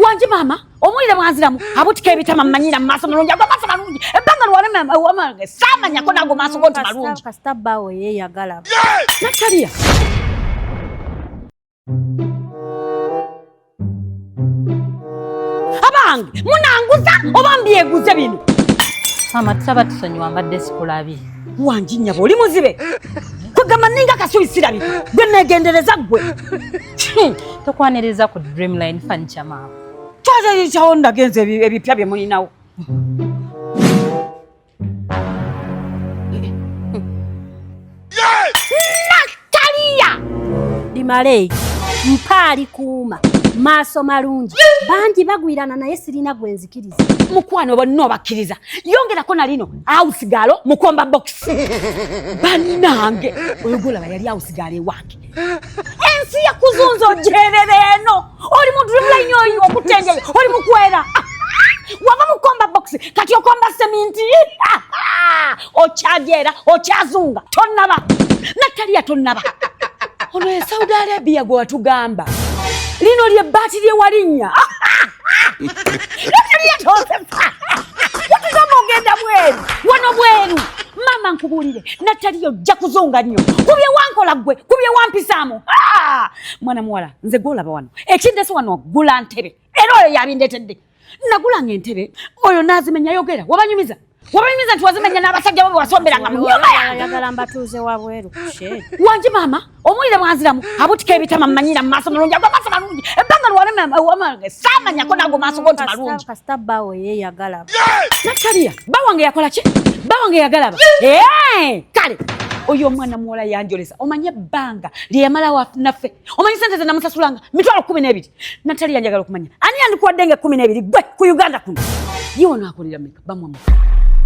Wanji mama, omulire mwanziramu abutike ebitama manyira maso mulungi agomasa malungi. Ebanga lwane wama sama nyako nago maso gonti malungi. Kasitaba we yeyagala. Natalia. Abange, munanguza obambye guze bino. Mama tusaba tusonyiwa mbadde sikulabi. Wanji nyabo oli muzibe. Kugamba ninga kasubisira bi. Gwe negendereza gwe. Tokwaniriza ku Dreamline Furniture mama. Twaje chawo ndagenze ebipya bye mulinawo. Natalia. Dimale. Mpali kuuma. Maso malungi. Bangi bagwirana naye sirina gwenzikiriza. Mukwano bonna bakkiriza. Yongerako na lino ausigalo mukomba box. Banange oyogola bayali ausigale wake. Ensi ya kuzunzo jerere eno. Oli mu Dreamline oyo okutengeye. Oli mukwera. Wava mukomba box kati okomba seminti. Ochagera, ochazunga. Tonnaba. Natalia tonnaba. Ono Saudi Arabia gwe watugamba. Lino lye bati lye walinya. Natalia tosefa. Watugamba ogenda bweru. Wano bweru. Mama nkubulire. Natalia ojja kuzunga nnyo. Kubye wankola gwe. Kubye wampisaamu. Mwana muwala nze golaba wano. Ekindese wano gula ntebe. Era oyo yabindetedde. Nagula ng'entebe. Oyo nazimenya yogera. Wabanyumiza. Wabanyumiza tuwazimenya n'abasajja babo wasomberanga mu nyumba yange. Yagala mbatuuze wabweru kushe. Wanji mama, omulire mwanziramu abutike ebitama manyira maso mulungi agomasa malungi. Ebanga lwane wama sama nyako nago maso gonti malungi. Kasitaba we yeyagala. Natalia, bawange yakola ki? Bawange yagalaba. Kale. Oyo mwana muwala yanjolesa. Omanye banga liyamala wa naffe. Omanye sente ze namusasulanga mitwalo 12. Natalia njagala okumanya. Ani andikuwaddenge 12 gwe ku Uganda kuno. Yiwono akolera meka bamwamba.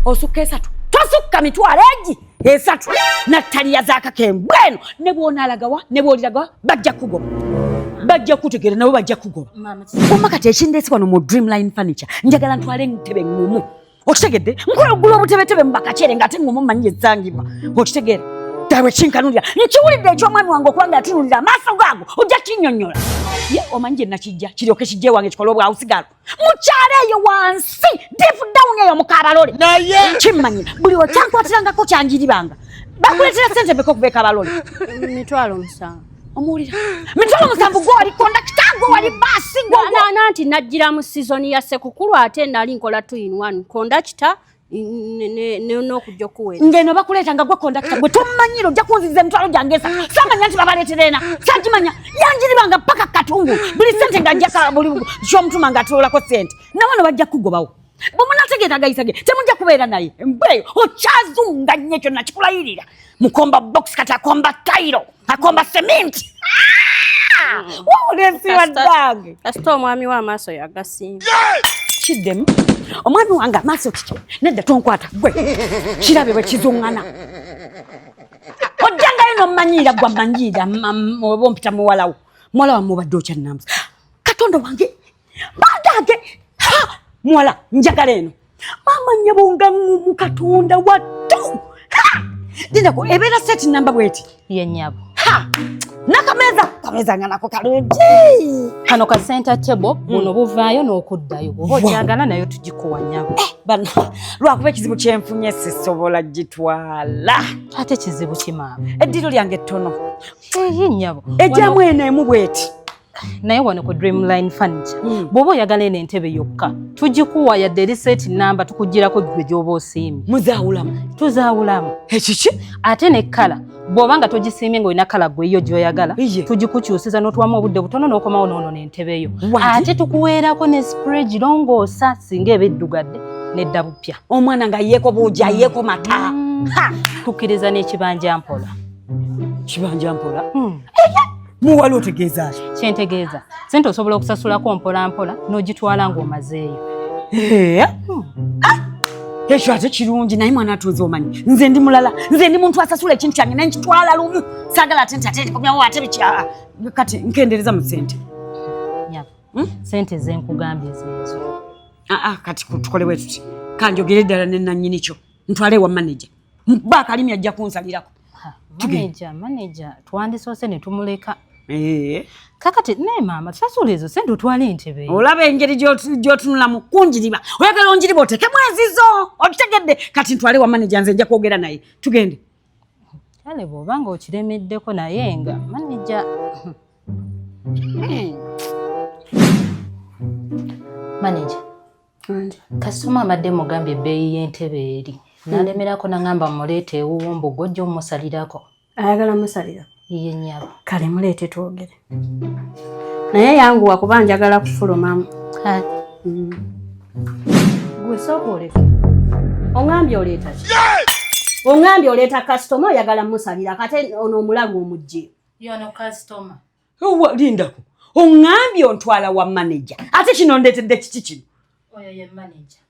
Osuka 3. Tosuka mitwalo egi 3. Natalia zakakembweno ne bwonalagawa ne bwoliragawa bajja kugoba. Bajja kutegera nabo bajja kugoba. Mama kati ekindesi wano mu Dreamline Furniture njagala ntwale ntebe ngumu. Okitegedde nkola ogula obutebetebe mbakachere ngate ngumu manyye zangibwa. Okitegedde dawe chinkanulira nkiwulidde eky'omwami wange okubanga atunulira amaaso gaago ojja kinnyonnyola. Ye omanye nakijja kiryoke kijje wange kikola obwa usigalo. Mukyala eyo wansi deep down eyo mukabalole. Naye kimmanyira buli okyankwatirangako kyanjiribanga. Bakuletera sente beko kubeka abalole. Mitwalo 7. Omulira. Mitwalo 7 gwali kondakita gwo wali basi gwo. Nanti najjira mu season ya sekukulu ate nali nkola 2 in 1 kondakita n'okujja kuwera. Ngeno bakuleetanga gwe kondakita gwe tomanyiro ojja kunziza emitwalo gyangesa. Samanya nti babaleeterena. Sakimanya yanjiribanga paka katungu. Buli sente ng'ajjaka buli ky'omutuma ng'atuulako sente. Nawano bajja kugobawo. Bwemunategeera gayisage temujja kubeera naye. Mbweyo okyazunga nnyo kyonna kikulayirira. Mukomba box kati akomba tayiro. Akomba seminti. Wawulensi waddange. Kasita omwami w'amaaso yagasimba. Kiddemu. Omwami wange amaaso kiki nedda tonkwata gwe. Kirabe bwe kizungana. Ojjangayo n'ommanyiira gwa mmanyiira oba ompita muwalawo. Muwala wa mubadde okyannamusa. Katonda wange bantage. Muwala njagala eno. Mama nyabonga mu Katonda wattu. Dinako ebeera set number bweti. Ye nyabo. Kameza nganako kalungi. Kano ka center table buno buvaayo n'okuddayo. Ojjagala nayo tugikuwa nyabo. Bana lwakuba ekizibu kyenfunye sisobola gitwala. Ate kizibu kimama. Eddiro lyange ttono. Ye nyabo. Ejjamu eno bweti. Naye wano ku Dreamline Furniture bw'oba oyagala eno entebe yokka tugikuwa yadde reset number tukugirako gwe gy'oba osiimye. Muzaawulamu. Tuzaawulamu. Ekiki? Ate ne kala bw'oba nga togisiimye ng'olina kala gwe yo gy'oyagala tugikukyusiza n'otuwamu obudde butono n'okomawo n'ono n'entebe yo. Ate tukuweerako ne spray girongoosa singa eba eddugadde nedda bupya. Omwana nga yeeko buugi ayeeko mata. Tukkiriza n'ekibanja mpola. Kibanja mpola? Muwala otegeeza ki? Kyentegeeza sente osobola okusasulako mpola mpola n'ogitwala ng'omazeeyo. Ekyo ate kirungi naye mwana atuuze omanyi. Nze ndi mulala. Nze ndi muntu asasula ekintu kyange naye nkitwala lumu. Saagala ate nti ate ndikomyawo ate bikya. Kati nkendereza mu sente. Nyabo. Sente ze nkugambye zeezo. Kati tukole bwe tuti. Kanjogere ddala ne nannyini kyo. Ntwale wa manager. Bakalimi ajja kunsalirako. Manager twandisoose ne tumuleka Kakati ne mama sasula ezo sente otwala entebe. Olaba engeri gy'otunulamu kunjiriba. Oyagala onjiriba oteke mwezizo. Otegedde kati ntwale wa manager nze nja kwogera naye. Tugende. Kale bw'obanga okiremeddeko naye nga manager. Manager. Kasitoma amadde mugambye ebbeeyi y'entebe eri. Nalemerako nangamba muleete ewuwo mbugo ojja omusalirako. Ayagala musalira. Iye nnyabo. Kale muleete twogere. Naye yanguwa kuba njagala kufulumamu. Gwe sooka oleke. Ongambye oleeta ki? Ongambye oleeta kasitoma oyagala musalira kate ono omulago omugye. Yono kasitoma. Lindako. Ongambye ontwala wa manager. Ate kino ndeetedde kiki kino? Oyo ye manager.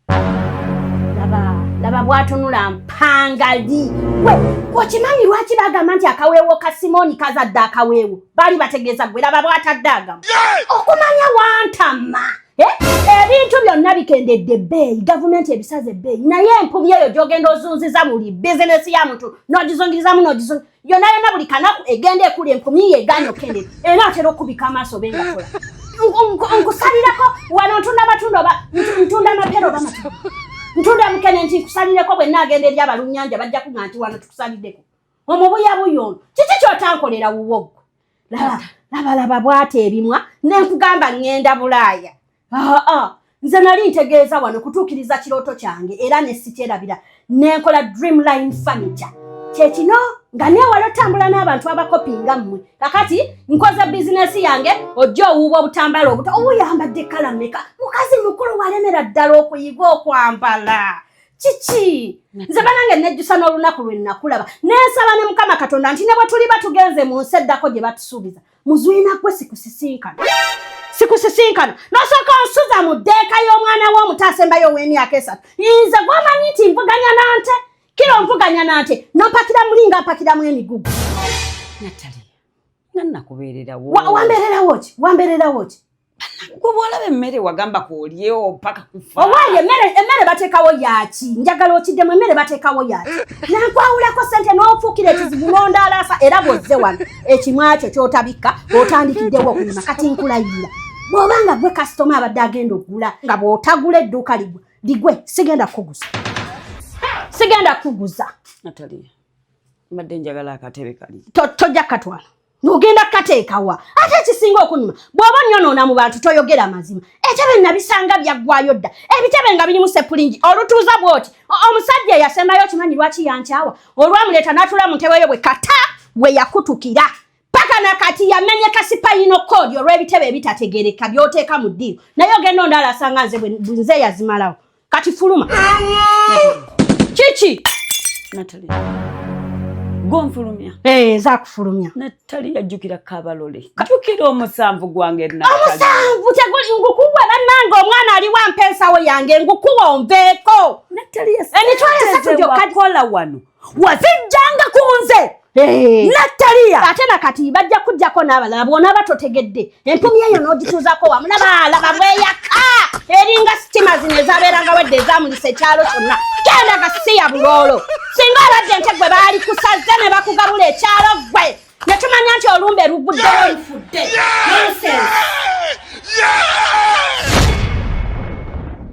Laba bwatunula mpangali. Okimanyi lwaki bagamba nti akaweewo ka Simoni kazadde akaweewo? Bali bategeeza gwe laba bwatadde agamba. Okumanya wantama. Ebintu byonna bikendedde ebbeeyi, gavumenti ebisaze ebbeeyi. Naye empumi eyo gy'ogenda ozunziza buli bizinesi ya muntu n'ogizungirizamu n'ogizungirizamu. Yonna buli kanaku egenda ekula empumi ye egaanye okendedde. Era atera okubika amaaso bengakola. Nkusalirako wano ntunda matunda oba ntunda mapero oba matunda. Ntunda mukene nti nkusalireko bwe naagenda eri abalunnyanja bajja kuŋŋa nti wano tukusaliddeko. Omubuyabuya ono kiki ky'otankolera wuwo? Laba bw'ata ebimwa nenkugamba ŋŋenda Bulaaya. Nze nali ntegeeza wano kutuukiriza kirooto kyange era ne sikyerabira nenkola Dreamline Furniture. Kyekino nga neewala otambula n'abantu abakopinga mmwe. Kakati nkoza bizinesi yange ojja owuuba obutambala obuto obuyambadde kkala mmeka. Mukazi mukulu walemera ddala okuyiga okwambala. Kiki? Nze banange nejjusa n'olunaku lwe nnakulaba. Neesaba ne Mukama Katonda nti ne bwe tuli batugenze mu nsi eddako gye batusuubiza. Muzwina gwe sikusisinkana. Nosooka onsuza mu ddeeka y'omwana w'omutaasembayo ow'emyaka 3. Nze gwamanyi nti nvuganya nante. Kiro mvuganya nante. Nopakira mulinga apakiramu emigugu. Natalie. Nannakubeererawo. Wambeererawo ki? Gwe bw'olaba emmere wagamba kwolyewo paka kufa. Owaaye emmere bateekawo yaaki. Njagala okiddemu emmere bateekawo yaaki. Nankwawulako ssente n'ofuukira ekizibu n'ondaalaasa era bw'ozze wano. Ekimwa kyo ky'otabikka otandikiddewo okulima kati nkulayirira. Bw'obanga gwe kasitoma abadde agenda okugula nga bw'otagula edduuka ligwe sigenda kuguza. Natalie. Mbadde njagala akatebe kali. Tojja katwala. N'ogenda kateekawa. Ate ekisinga okunyuma bw'oba nnyonoona mu bantu toyogera mazima. Ekitebe nabisanga byaggwayo dda. Ebitebe nga birimu sepulingi olutuuza bw'oti. Omusajja eyasembayo okimanyi lwaki yankyawa. Olwamuleeta n'atula mu ntebe yo bwe kata bwe yakutukira. Paka nakati yamenye kasipayino koodi olw'ebitebe ebitategereka by'oteeka mu ddiiro. Naye ogenda ondaala asanga nze yazimalawo. Kati fuluma. Kiki? Natalie. Gonfulumya. Zakufulumya. Natalie yajjukira Kabalole. Jjukira omusanvu gwange Natalie. Omusanvu ngukuwa bannange omwana ali wa mpensawo yange ngukuwa onveeko. Natalie emitwalo 3 kola wano. Wazijjanga kunze. Natalie. Ate nakati bajja kujjako n'abalala bw'ona batotegedde. Empumi eyo n'ogituuzako wamu laba bweyaka. Eringa sitima zino ezabeeranga wedde ezamulisa ekyalo kyonna. Genda gasiya buloolo. Singa abadde nte gwe baali kusaze ne bakugabula ekyalo gwe. Ne tumanya nti olumbe luguddewo lufudde. Nonsense.